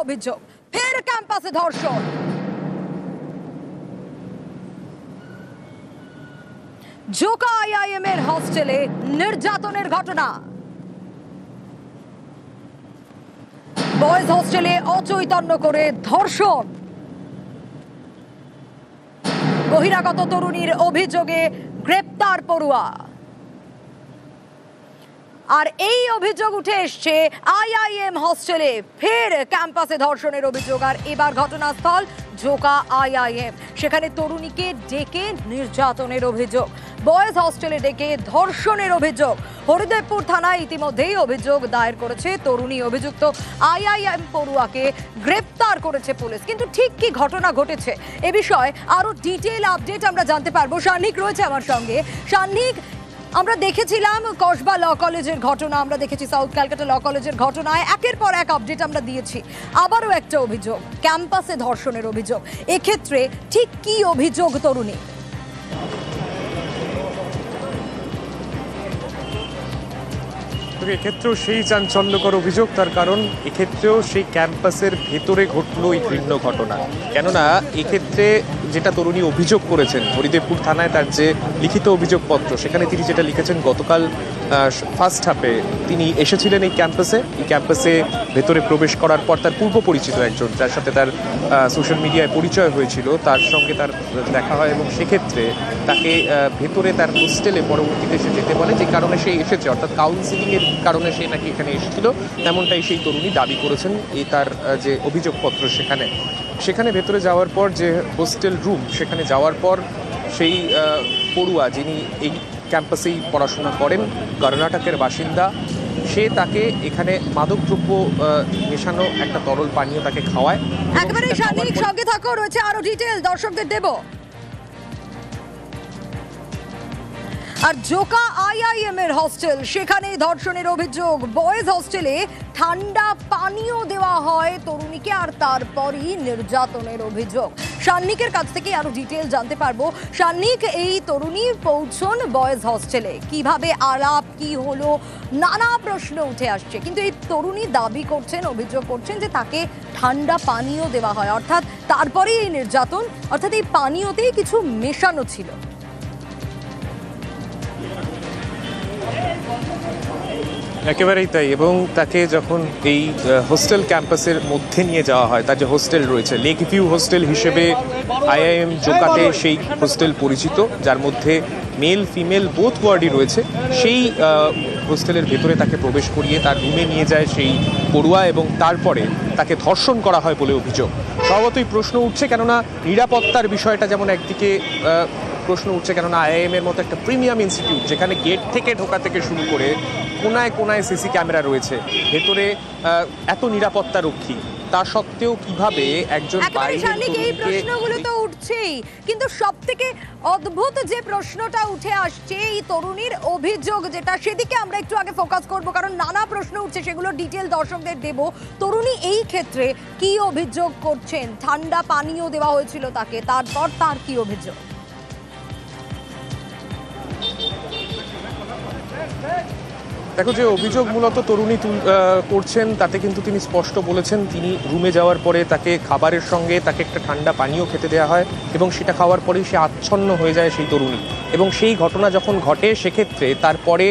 অভিযোগ, ফের ক্যাম্পাসে ধর্ষণ। জোকা আইআইএম এর হস্টেলে নির্যাতনের ঘটনা। বয়েজ হোস্টেলে অচৈতন্য করে ধর্ষণ। বহিরাগত তরুণীর অভিযোগে গ্রেপ্তার পড়ুয়া। আর এই অভিযোগ উঠে এসছে আইআইএম হস্টেলে ফের ক্যাম্পাসে ধর্ষণের অভিযোগ। আর এবার ঘটনাস্থল জোকা আইআইএম, সেখানে তরুণীকে ডেকে নির্যাতনের অভিযোগ, বয়েজ হস্টেলে ডেকে ধর্ষণের অভিযোগ। হরিদেবপুর থানায় ইতিমধ্যেই অভিযোগ দায়ের করেছে তরুণী। অভিযুক্ত আইআইএম পড়ুয়াকে গ্রেপ্তার করেছে পুলিশ। কিন্তু ঠিক কি ঘটনা ঘটেছে এ বিষয়ে আরো ডিটেইল আপডেট আমরা জানতে পারবো। সান্নিক রয়েছে আমার সঙ্গে। সান্নিক, আমরা দেখেছিলাম কসবা ল কলেজের ঘটনা, আমরা দেখেছি সাউথ ক্যালকাটা ল কলেজের ঘটনায় একের পর এক আপডেট আমরা দিয়েছি। আবারও একটা অভিযোগ, ক্যাম্পাসে ধর্ষণের অভিযোগ। এক্ষেত্রে ঠিক কি অভিযোগ তরুণী? এক্ষেত্রেও সেই চাঞ্চল্যকর অভিযোগ, তার কারণ এক্ষেত্রেও সেই ক্যাম্পাসের ভেতরে ঘটলো এই ঘৃণ্য ঘটনা। কেননা এক্ষেত্রে যেটা তরুণী অভিযোগ করেছেন হরিদেবপুর থানায়, তার যে লিখিত অভিযোগপত্র, সেখানে তিনি যেটা লিখেছেন, গতকাল ফার্স্ট হাফে তিনি এসেছিলেন এই ক্যাম্পাসে ভেতরে প্রবেশ করার পর তার পূর্ব পরিচিত একজন, যার সাথে তার সোশ্যাল মিডিয়ায় পরিচয় হয়েছিল, তার সঙ্গে তার দেখা হয় এবং সেক্ষেত্রে তাকে ভেতরে তার হোস্টেলে পরবর্তীতে সে যেতে বলে, যে কারণে সে এসেছে, অর্থাৎ কাউন্সিলিংয়ের কারণে সে নাকি এখানে এসেছিল, তেমনটাই সেই তরুণী দাবি করেছেন। এই তার যে অভিযোগপত্র, সেখানে ভেতরে যাওয়ার পর যে হোস্টেল রুম, সেখানে যাওয়ার পর সেই পড়ুয়া, যিনি এই ক্যাম্পাসেই পড়াশোনা করেন, কর্ণাটকের বাসিন্দা, সে তাকে এখানে মাদকদ্রব্য মেশানো একটা তরল পানীয় তাকে খাওয়ায়। একেবারে সান্নিক, সঙ্গে থাকো, রয়েছে আরো ডিটেইল দর্শকদের দেব। আর জোকা আইআইএম এর হস্টেল, সেখানে ধর্ষণের অভিযোগ। বয়েজ হোস্টেলে ঠান্ডা পানীয় দেওয়া হয় তরুণীকে, আর তারপরই নির্যাতনের অভিযোগ। সান্নিকের কাছ থেকে আরো ডিটেইল জানতে পারবো। সান্নিক, এই তরুণী পৌঁছন বয়েজ হোস্টেলে, কিভাবে আলাপ কি হলো, নানা প্রশ্ন উঠে আসছে, কিন্তু এই তরুণী দাবি করছেন, অভিযোগ করছেন যে তাকে ঠান্ডা পানীয় দেওয়া হয়, অর্থাৎ তারপরেই এই নির্যাতন, অর্থাৎ এই পানীয়তেই কিছু মেশানো ছিল। একেবারেই তাই। এবং তাকে যখন এই হোস্টেল ক্যাম্পাসের মধ্যে নিয়ে যাওয়া হয়, তার যে হোস্টেল রয়েছে, লেক ভিউ হোস্টেল হিসেবে আইআইএম জোকাতে সেই হোস্টেল পরিচিত, যার মধ্যে মেল ফিমেল বোথ ওয়ার্ডই রয়েছে, সেই হোস্টেলের ভেতরে তাকে প্রবেশ করিয়ে তার রুমে নিয়ে যায় সেই পড়ুয়া এবং তারপরে তাকে ধর্ষণ করা হয় বলে অভিযোগ। স্বভাবতই প্রশ্ন উঠছে, কেননা নিরাপত্তার বিষয়টা যেমন একদিকে প্রশ্ন উঠছে, কেননা আইআইএম এর মতো একটা প্রিমিয়াম ইনস্টিটিউট, যেখানে গেট থেকে ঢোকা থেকে শুরু করে কোনায় কোনায় সিসি ক্যামেরা রয়েছে, ভেতরে এত নিরাপত্তা রক্ষী, তা সত্ত্বেও কিভাবে একজন এই প্রশ্নগুলো তো উঠছেই, কিন্তু সবথেকে অদ্ভুত যে প্রশ্নটা উঠে আসছে এই তরুণীর অভিযোগ যেটা, সেদিকে আমরা একটু আগে ফোকাস করব, কারণ নানা প্রশ্ন উঠছে, সেগুলো ডিটেল দর্শকদের দেব। তরুণী এই ক্ষেত্রে কি অভিযোগ করছেন? ঠান্ডা পানীয় দেওয়া হয়েছিল তাকে, তারপর তার কি অভিযোগ? দেখো, যে অভিযোগ মূলত তরুণী করছেন, তাতে কিন্তু তিনি স্পষ্ট বলেছেন, তিনি রুমে যাওয়ার পরে তাকে খাবারের সঙ্গে তাকে একটা ঠান্ডা পানীয় খেতে দেওয়া হয় এবং সেটা খাওয়ার পরেই সে আচ্ছন্ন হয়ে যায় সেই তরুণী। এবং সেই ঘটনা যখন ঘটে, সেক্ষেত্রে তারপরে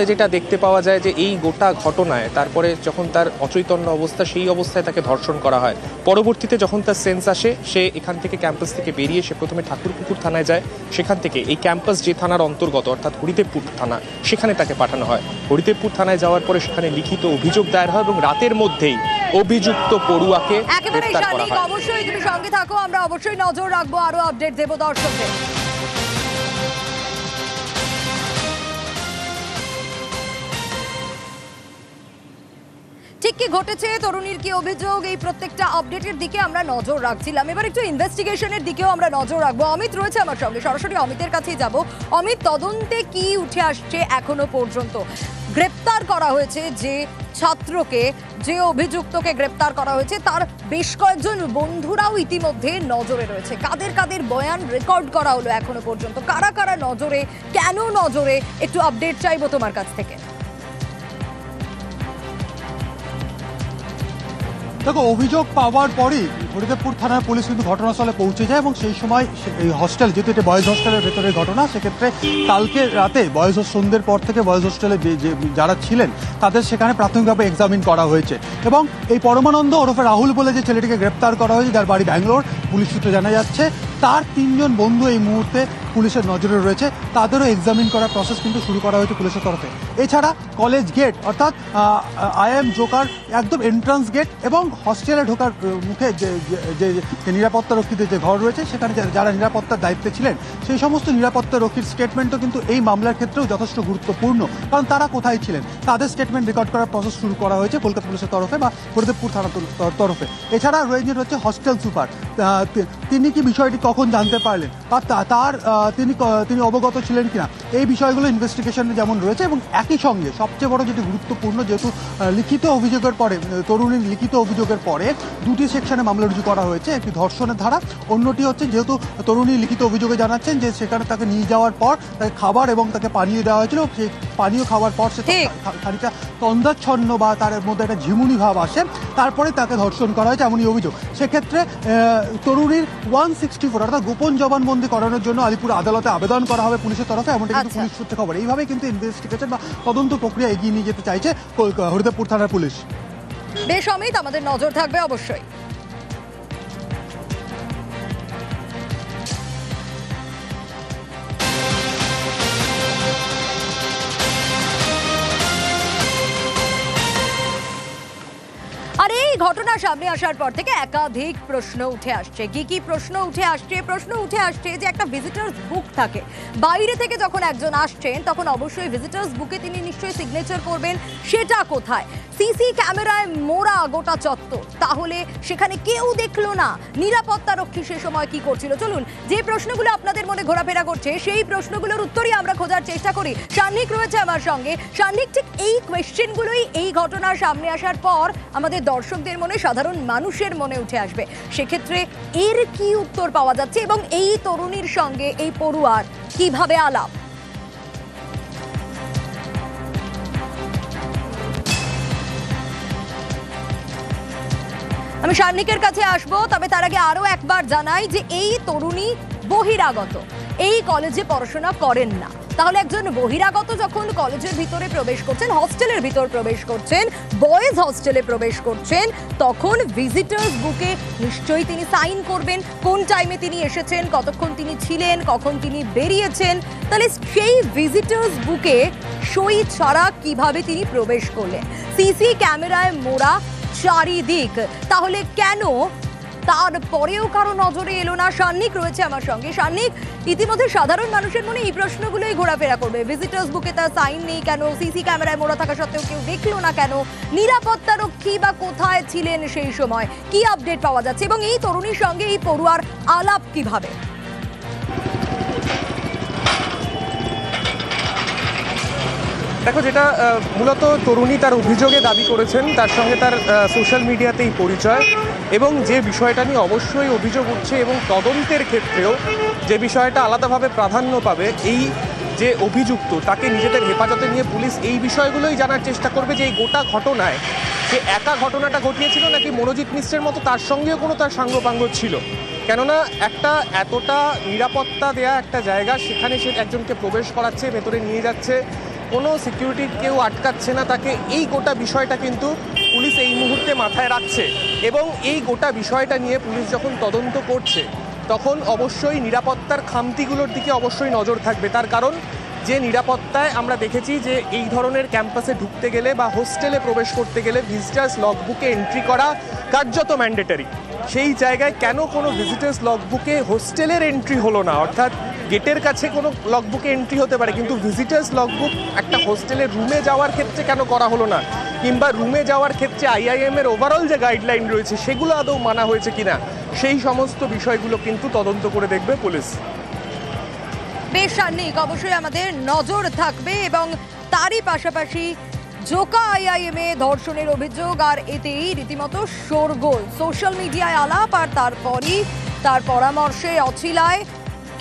যেটা দেখতে পাওয়া যায়, যে এই গোটা ঘটনায় তারপরে যখন তার অচৈতন্য অবস্থা, সেই অবস্থায় তাকে ধর্ষণ করা হয়। পরবর্তীতে যখন তার সেন্স আসে, সে এখান থেকে ক্যাম্পাস থেকে বেরিয়ে সে প্রথমে ঠাকুরপুকুর থানায় যায়, সেখান থেকে এই ক্যাম্পাস যে থানার অন্তর্গত, অর্থাৎ হরিদেবপুর থানা, সেখানে তাকে পাঠানো হয়। হরিদেবপুর থানায় যাওয়ার পরে সেখানে লিখিত অভিযোগ দায়ের হয় এবং রাতের মধ্যেই অভিযুক্ত পড়ুয়াকে গ্রেফতার করা হয়। অবশ্যই তুমি সঙ্গে থাকো, আমরা অবশ্যই নজর রাখবো, আরো আপডেট দেব দর্শকদের। ঠিক কি ঘটেছে, তরুণীর কি অভিযোগ, এই প্রত্যেকটা আপডেটের দিকে আমরা নজর রাখছিলাম। এবার একটু ইনভেস্টিগেশনের দিকেও আমরা নজর রাখবো। অমিত রয়েছে আমার সঙ্গে, সরাসরি অমিতের কাছেই যাব। অমিত, তদন্তে কি উঠে আসছে এখনো পর্যন্ত? গ্রেপ্তার করা হয়েছে যে ছাত্রকে, যে অভিযুক্তকে গ্রেপ্তার করা হয়েছে, তার বেশ কয়েকজন বন্ধুরাও ইতিমধ্যে নজরে রয়েছে। কাদের কাদের বয়ান রেকর্ড করা হলো এখনো পর্যন্ত, কারা কারা নজরে, কেন নজরে, একটু আপডেট চাইবো তোমার কাছ থেকে। দেখো, অভিযোগ পাওয়ার পরই হরিদেবপুর থানার পুলিশ কিন্তু ঘটনাস্থলে পৌঁছে যায় এবং সেই সময় এই হস্টেল, যেহেতু এটা বয়েজ হস্টেলের ভেতরে ঘটনা, সেক্ষেত্রে কালকে রাতে সন্ধ্যের পর থেকে বয়েজ হোস্টেলে যারা ছিলেন তাদের সেখানে প্রাথমিকভাবে এক্সামিন করা হয়েছে এবং এই পরমানন্দ ওরফে রাহুল বলে যে ছেলেটিকে গ্রেপ্তার করা হয়েছে, যার বাড়ি ব্যাঙ্গালোর, পুলিশ সূত্রে জানা যাচ্ছে তার 3 জন বন্ধু এই মুহূর্তে পুলিশের নজরে রয়েছে। তাদেরও এক্সামিন করার প্রসেস কিন্তু শুরু করা হয়েছে পুলিশের তরফে। এছাড়া কলেজ গেট অর্থাৎ আইআইএম জোকার একদম এন্ট্রান্স গেট এবং হস্টেলে ঢোকার মুখে যে নিরাপত্তারক্ষীদের যে ঘর রয়েছে, সেখানে যারা নিরাপত্তার দায়িত্বে ছিলেন সেই সমস্ত নিরাপত্তারক্ষীর স্টেটমেন্টও কিন্তু এই মামলার ক্ষেত্রেও যথেষ্ট গুরুত্বপূর্ণ, কারণ তারা কোথায় ছিলেন তাদের স্টেটমেন্ট রেকর্ড করার প্রসেস শুরু করা হয়েছে কলকাতা পুলিশের তরফে বা হরিদেবপুর থানার তরফে। এছাড়া রয়েছেন হচ্ছে হস্টেল সুপার, তিনি কি বিষয়টি কখন জানতে পারলেন বা তিনি অবগত ছিলেন কিনা, এই বিষয়গুলো ইনভেস্টিগেশনে যেমন রয়েছে। এবং একই সঙ্গে সবচেয়ে বড় যেটি গুরুত্বপূর্ণ, যেহেতু লিখিত অভিযোগের পরে, তরুণীর লিখিত অভিযোগের পরে 2টি সেকশনে মামলা রুজু করা হয়েছে, একটি ধর্ষণের ধারা, অন্যটি হচ্ছে যেহেতু তরুণী লিখিত অভিযোগে জানাচ্ছেন যে সেখানে তাকে নিয়ে যাওয়ার পর তাকে খাবার এবং তাকে পানীয় দেওয়া হয়েছিল, সেই পানীয় খাওয়ার পর সে খানিকটা তন্দ্রাচ্ছন্ন বা তার মধ্যে একটা ঝিমুনি ভাব আসে, তারপরে তাকে ধর্ষণ করা হয়েছে এমনই অভিযোগ। সেক্ষেত্রে তরুণীর 164 অর্থাৎ গোপন জবানবন্দি করানোর জন্য আলিপুর আদালতে আবেদন করা হবে পুলিশের তরফে, এমনটা কিন্তু পুলিশ সূত্রে খবর। এইভাবে কিন্তু ইনভেস্টিগেশন বা তদন্ত প্রক্রিয়া এগিয়ে নিয়ে যেতে চাইছে হরিদেবপুর থানার পুলিশ। বেশ অমিত, আমাদের নজর থাকবে অবশ্যই। আর এই ঘটনা সামনে আসার পর থেকে একাধিক প্রশ্ন উঠে আসছে। কি প্রশ্ন উঠে আসছে? প্রশ্ন উঠে আসছে যে একটা ভিজিটার্স বুক থাকে, বাইরে থেকে যখন একজন আসছেন তখন অবশ্যই ভিজিটার্স বুকে তিনি নিশ্চয়ই সিগনেচার করবেন, সেটা কোথায়? সিসি ক্যামেরায় মোড়া গোটা চত্বর, তাহলে সেখানে কেউ দেখলো না, নিরাপত্তারক্ষী সে সময় কি করছিল? চলুন, যে প্রশ্নগুলো আপনাদের মনে ঘোরাফেরা করছে সেই প্রশ্নগুলোর উত্তরই আমরা খোঁজার চেষ্টা করি। সান্নিক রয়েছে আমার সঙ্গে। সান্নিক, ঠিক এই কোয়েশ্চেনগুলোই এই ঘটনার সামনে আসার পর আমাদের দর্শকদের মনে, সাধারণ মানুষের মনে উঠে আসবে। সেক্ষেত্রে এর কি উত্তর পাওয়া যাচ্ছে এবং এই তরুণীর সঙ্গে এই পড়ুয়ার কিভাবে আলাপ? আমি সান্নিকের কাছে আসবো, তবে তার আগে আরো একবার জানাই যে এই তরুণী বহিরাগত, এই কলেজে পড়াশোনা করেন না। তাহলে একজন বহিরাগত যখন কলেজের ভিতরে প্রবেশ করছেন, হস্টেলের ভিতর প্রবেশ করছেন, বয়েজ হস্টেলে প্রবেশ করছেন, তখন ভিজিটার্স বুকে নিশ্চয়ই তিনি সাইন করবেন কোন টাইমে তিনি এসেছেন, কতক্ষণ তিনি ছিলেন, কখন তিনি বেরিয়েছেন। তাহলে সেই ভিজিটার্স বুকে সই ছাড়া কিভাবে তিনি প্রবেশ করলেন? সিসি ক্যামেরায় মোড়া চারিদিক, তাহলে কেন তারপরেও কারো নজরে এলো না? সান্নিক রয়েছে আমার সঙ্গে। সান্নিক, ইতিমধ্যে সাধারণ মানুষের মনে এই প্রশ্নগুলোই ঘোরাফেরা করবে। ভিজিটার্স বুকে তার সাইন নেই কেন? সিসি ক্যামেরায় মোড়া থাকা সত্ত্বেও কেউ দেখলো না কেন? নিরাপত্তারক্ষী বা কোথায় ছিলেন সেই সময়? কি আপডেট পাওয়া যাচ্ছে এবং এই তরুণীর সঙ্গে এই পড়ুয়ার আলাপ কিভাবে? দেখো, যেটা মূলত তরুণী তার অভিযোগে দাবি করেছেন, তার সঙ্গে তার সোশ্যাল মিডিয়াতেই পরিচয়, এবং যে বিষয়টা নিয়ে অবশ্যই অভিযোগ উঠছে এবং তদন্তের ক্ষেত্রেও যে বিষয়টা আলাদাভাবে প্রাধান্য পাবে, এই যে অভিযুক্ত তাকে নিজেদের হেফাজতে নিয়ে পুলিশ এই বিষয়গুলোই জানার চেষ্টা করবে যে এই গোটা ঘটনায় সে একা ঘটনাটা ঘটিয়েছিল নাকি মনোজিৎ মিশ্রের মতো তার সঙ্গেও কোনো তার সাঙ্গপাঙ্গ ছিল। কেননা একটা এতটা নিরাপত্তা দেয়া একটা জায়গা, সেখানে সে একজনকে প্রবেশ করাচ্ছে, ভেতরে নিয়ে যাচ্ছে, কোনো সিকিউরিটি কেউ আটকাচ্ছে না তাকে, এই গোটা বিষয়টা কিন্তু পুলিশ এই মুহূর্তে মাথায় রাখছে। এবং এই গোটা বিষয়টা নিয়ে পুলিশ যখন তদন্ত করছে তখন অবশ্যই নিরাপত্তার খামতিগুলোর দিকে অবশ্যই নজর থাকবে। তার কারণ যে নিরাপত্তায় আমরা দেখেছি যে এই ধরনের ক্যাম্পাসে ঢুকতে গেলে বা হোস্টেলে প্রবেশ করতে গেলে ভিজিটার্স লগবুকে এন্ট্রি করা কার্যত ম্যান্ডেটরি, সেই জায়গায় কেন কোনো ভিজিটার্স লগবুকে হোস্টেলের এন্ট্রি হলো না? অর্থাৎ গেটের কাছে কোনো লগবুকে এন্ট্রি হতে পারে, কিন্তু ভিজিটার্স লগবুক একটা হোস্টেলের রুমে যাওয়ার ক্ষেত্রে কেন করা হলো না? কিংবা রুমে যাওয়ার ক্ষেত্রে আইআইএম এর ওভারঅল যে গাইডলাইন রয়েছে সেগুলো আদৌ মানা হয়েছে কিনা, সেই সমস্ত বিষয়গুলো কিন্তু তদন্ত করে দেখবে পুলিশ। বেশ সান্নিক, অবশ্যই আমাদের নজর থাকবে এবং তারই পাশাপাশি জোকা আইআইএম এ ধর্ষণের অভিযোগ, আর এতেই রীতিমতো শোরগোল, সোশ্যাল মিডিয়ায় আলাপ, আর তারপরই তার পরামর্শে অছিলায়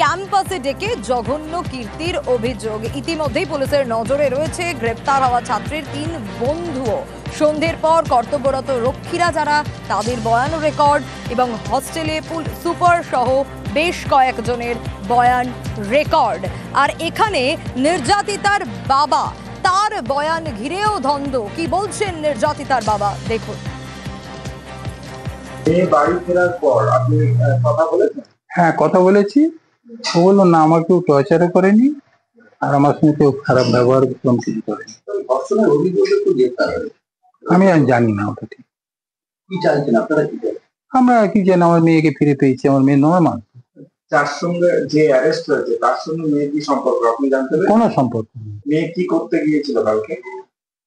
ক্যাম্পাসে ডেকে জঘন্য কীর্তির অভিযোগ। ইতিমধ্যেই পুলিশের নজরে রয়েছে গ্রেপ্তার হওয়া ছাত্রীর 3 বন্ধুও। সন্ধ্যের পর কর্তব্যরত রক্ষীরা যারা, তাদের বয়ান রেকর্ড এবং হস্টেলে সুপার সহ বেশ কয়েকজনের বয়ান রেকর্ড। আর এখানে নির্যাতিতার বাবা, তার বয়ান ঘিরেও দ্বন্দ্ব। কি বলছেন নির্যাতিতার বাবা, দেখুন। বাড়ি ফেরার পর আপনি কথা বলেছেন? হ্যাঁ, কথা বলেছি। ও বললো না, আমার কেউ টর্চারও করেনি আর আমার সঙ্গে কেউ খারাপ ব্যবহার কিছু করেনি। ধর্ষণের অভিযোগে তো গ্রেপ্তার হয়েছে। আমি আর জানি না ওটা ঠিক। কি চাইছেন আপনারা, কি চাইছেন? আমরা কি জানি, আমার মেয়েকে ফিরে পেয়েছি, আমার মেয়ে নর্মাল। যার সঙ্গে যে অ্যারেস্ট হয়েছে তার সঙ্গে মেয়ে কি সম্পর্ক আপনি জানতে পেরেছেন? কোনো সম্পর্ক নেই। মেয়ে কি করতে গিয়েছিল কালকে?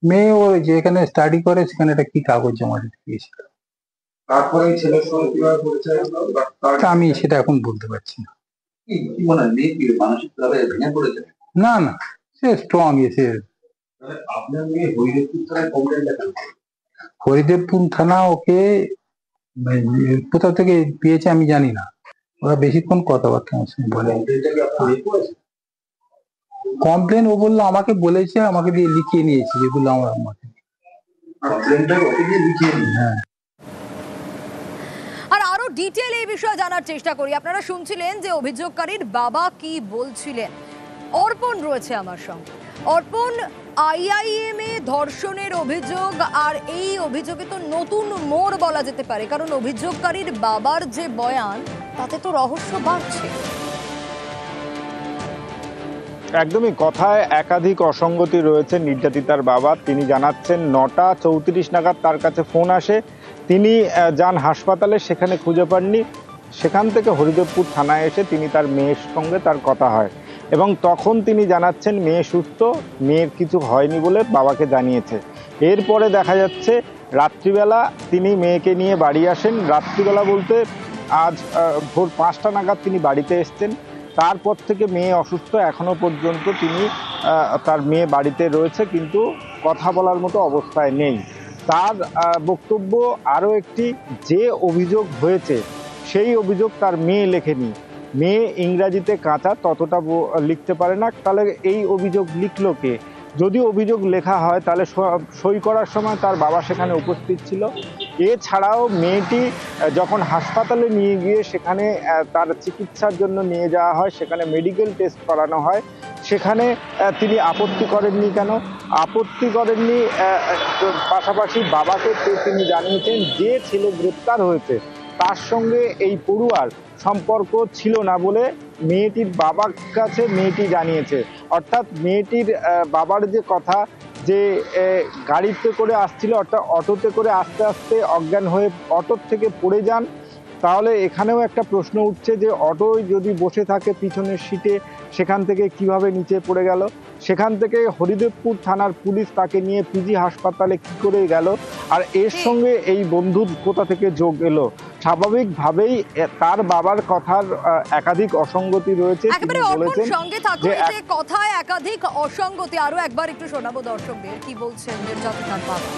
মেয়ে ও যেখানে স্টাডি করে সেখানে একটা কি কাগজ জমা দিতে গিয়েছিল। তারপরে এই ছেলের সঙ্গে কিভাবে পরিচয় হলো? আমি সেটা এখন বলতে পারছি না। কি মনে হয়, মেয়ে কি মানসিক ভাবে ভেঙে পড়েছে? না না, সে স্ট্রং। এসে আপনার মেয়ে হরিদেবপুর থানায় কমপ্লেন লেখেন? হরিদেবপুর থানা ওকে কোথাও থেকে পেয়েছে আমি জানি না। ওরা বেশিক্ষণ কথাবার্তা আমার সঙ্গে বলে। কমপ্লেনটা কি আপনি করেছেন? কমপ্লেন ও বললো আমাকে বলেছে, আমাকে দিয়ে লিখিয়ে নিয়েছি যেগুলো আমার মতে। কমপ্লেনটা ওকে দিয়ে লিখিয়ে নিন। হ্যাঁ। আর আরো ডিটেল এই বিষয়ে জানার চেষ্টা করি। আপনারা শুনছিলেন যে অভিযোগকারীর বাবা কি বলছিলেন। অর্পণ রয়েছে আমার সঙ্গে। অর্পণ, আইআইএম এ ধর্ষণের অভিযোগ, আর এই অভিযোগে তো নতুন মোড় বলা যেতে পারে, কারণ অভিযোগকারীর বাবার যে বয়ান তাতে তো রহস্য বাড়ছে। একদমই, কথায় একাধিক অসঙ্গতি রয়েছে। নির্যাতিতার বাবা তিনি জানাচ্ছেন 9টা 34 নাগাদ তার কাছে ফোন আসে, তিনি যান হাসপাতালে, সেখানে খুঁজে পাননি। সেখান থেকে হরিদেবপুর থানায় এসে তিনি তার মেয়ের সঙ্গে তার কথা হয় এবং তখন তিনি জানাচ্ছেন মেয়ে সুস্থ, মেয়ের কিছু হয়নি বলে বাবাকে জানিয়েছে। এরপরে দেখা যাচ্ছে রাত্রিবেলা তিনি মেয়েকে নিয়ে বাড়ি আসেন। রাত্রিবেলা বলতে আজ ভোর 5টা নাগাদ তিনি বাড়িতে এসছেন। তারপর থেকে মেয়ে অসুস্থ, এখনো পর্যন্ত তিনি তার মেয়ে বাড়িতে রয়েছে কিন্তু কথা বলার মতো অবস্থায় নেই। তার বক্তব্য আরও একটি, যে অভিযোগ হয়েছে সেই অভিযোগ তার মেয়ে লেখেনি। মেয়ে ইংরাজিতে কাঁচা, ততটা লিখতে পারে না, তাহলে এই অভিযোগ লিখলো কে? যদি অভিযোগ লেখা হয় তাহলে সই করার সময় তার বাবা সেখানে উপস্থিত ছিল। এছাড়াও মেয়েটি যখন হাসপাতালে নিয়ে গিয়ে সেখানে তার চিকিৎসার জন্য নিয়ে যাওয়া হয়, সেখানে মেডিকেল টেস্ট করানো হয়, সেখানে তিনি আপত্তি করেননি। কেন আপত্তি করেননি? পাশাপাশি বাবাকে তিনি জানিয়েছেন যে ছেলে গ্রেপ্তার হয়েছে তার সঙ্গে এই পড়ুয়ার সম্পর্ক ছিল না বলে মেয়েটির বাবার কাছে মেয়েটি জানিয়েছে। অর্থাৎ মেয়েটির বাবার যে কথা, যে গাড়িতে করে আসছিল, অর্থাৎ অটোতে করে আস্তে আস্তে অজ্ঞান হয়ে অটোর থেকে পড়ে যান। তাহলে এখানেও একটা প্রশ্ন উঠছে যে অটোয় যদি বসে থাকে পিছনের সিটে, সেখান থেকে কিভাবে নিচে পড়ে গেল? সেখান থেকে হরিদেবপুর থানার পুলিশ তাকে নিয়ে পিজি হাসপাতালে কি করে গেল? আর এর সঙ্গে এই বন্ধুর কোথা থেকে যোগ এলো? স্বাভাবিকভাবেই তার বাবার কথার একাধিক অসঙ্গতি রয়েছে। একেবারে অর্পণ সঙ্গে থাকুন, যে কথায় একাধিক অসঙ্গতি আরো একবার একটু শোনাবো দর্শকদের। কি বলছেন নির্যাতিতার বাবা?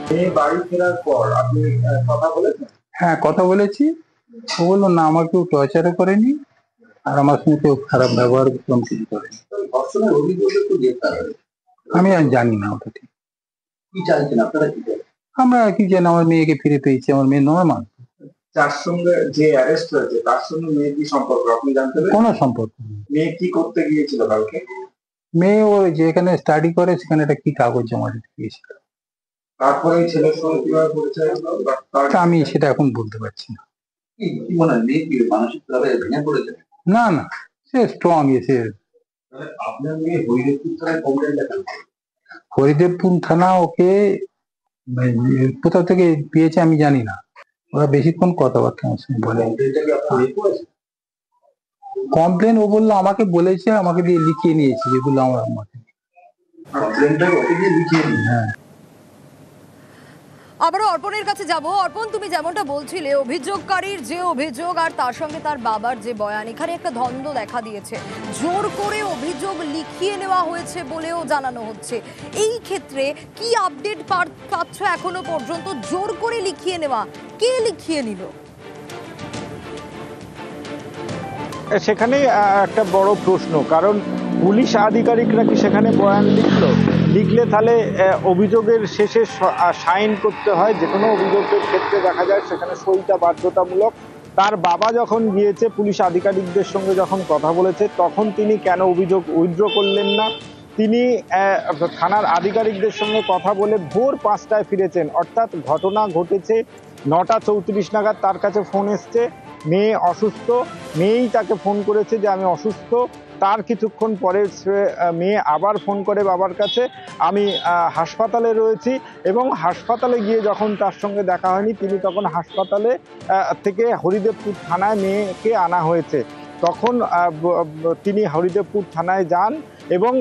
মেয়ে বাড়ি ফেরার পর আপনি কথা বলেছেন? হ্যাঁ, কথা বলেছি। ও বললো না, আমার কেউ টর্চারও করেনি আর আমার সঙ্গে কেউ খারাপ ব্যবহার কিছু করেনি। ধর্ষণের অভিযোগে তো গ্রেপ্তার হয়েছে। আমি আর জানি না ওটা ঠিক। কি চাইছেন আপনারা, কি চাইছেন? আমরা কি জানি, আমার মেয়েকে ফিরে পেয়েছি, আমার মেয়ে নর্মাল। যার সঙ্গে যে অ্যারেস্ট হয়েছে তার সঙ্গে মেয়ে কি সম্পর্ক আপনি জানতে পেরেছেন? কোনো সম্পর্ক নেই। মেয়ে কি করতে গিয়েছিল কালকে? মেয়ে ও যেখানে স্টাডি করে সেখানে একটা কি কাগজ জমা দিতে গিয়েছিল। তারপরে এই ছেলের সঙ্গে কিভাবে পরিচয় হলো? আমি সেটা এখন বলতে পারছি না। কি মনে হয়, মেয়ে কি মানসিক ভাবে ভেঙে পড়েছে? না না, সে স্ট্রং। এসে আপনার মেয়ে হরিদেবপুর থানায় কমপ্লেন লেখেন? হরিদেবপুর থানা ওকে কোথাও থেকে পেয়েছে আমি জানি না। ওরা বেশিক্ষণ কথাবার্তা আমার সঙ্গে বলে। কমপ্লেনটা কি আপনি করেছেন? কমপ্লেন ও বললো আমাকে বলেছে, আমাকে দিয়ে লিখিয়ে নিয়েছি যেগুলো আমার মতে। কমপ্লেনটা ওকে দিয়ে লিখিয়ে নিন। হ্যাঁ। আবারও অর্পণের কাছে যাব। অর্পণ, তুমি যেমনটা বলছিলে, অভিযোগকারীর যে অভিযোগ আর তার সঙ্গে তার বাবার যে বয়ান, এখানে একটা দ্বন্দ্ব দেখা দিয়েছে। জোর করে অভিযোগ লিখিয়ে নেওয়া হয়েছে বলেও জানানো হচ্ছে। এই ক্ষেত্রে কি আপডেট পাচ্ছ এখনো পর্যন্ত? জোর করে লিখিয়ে নেওয়া, কে লিখিয়ে নিল? সেখানে একটা বড় প্রশ্ন, কারণ পুলিশ আধিকারিকরা কি সেখানে বয়ান লিখলে তাহলে অভিযোগের শেষে সাইন করতে হয়। যে কোনো অভিযোগের ক্ষেত্রে দেখা যায় সেখানে সইটা বাধ্যতামূলক। তার বাবা যখন গিয়েছে পুলিশ আধিকারিকদের সঙ্গে যখন কথা বলেছে, তখন তিনি কেন অভিযোগ উইথড্র করলেন না? তিনি থানার আধিকারিকদের সঙ্গে কথা বলে ভোর 5টায় ফিরেছেন, অর্থাৎ ঘটনা ঘটেছে 9টা 34 নাগাদ। তার কাছে ফোন এসছে, মেয়ে অসুস্থ, মেয়েই তাকে ফোন করেছে যে আমি অসুস্থ। তার কিছুক্ষণ পরে মেয়ে আবার ফোন করে বাবার কাছে, আমি হাসপাতালে রয়েছি, এবং হাসপাতালে গিয়ে যখন তার সঙ্গে দেখা হয়নি, তিনি তখন হাসপাতালে থেকে হরিদেবপুর থানায় মেয়েকে আনা হয়েছে। তখন তিনি হরিদেবপুর থানায় যান এবং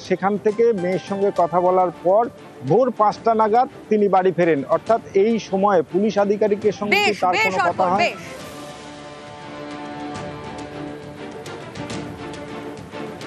সেখান থেকে মেয়ের সঙ্গে কথা বলার পর ভোর 5টা নাগাদ তিনি বাড়ি ফেরেন। অর্থাৎ এই সময়ে পুলিশ আধিকারিকের সঙ্গে তার কোনো কথা হয়।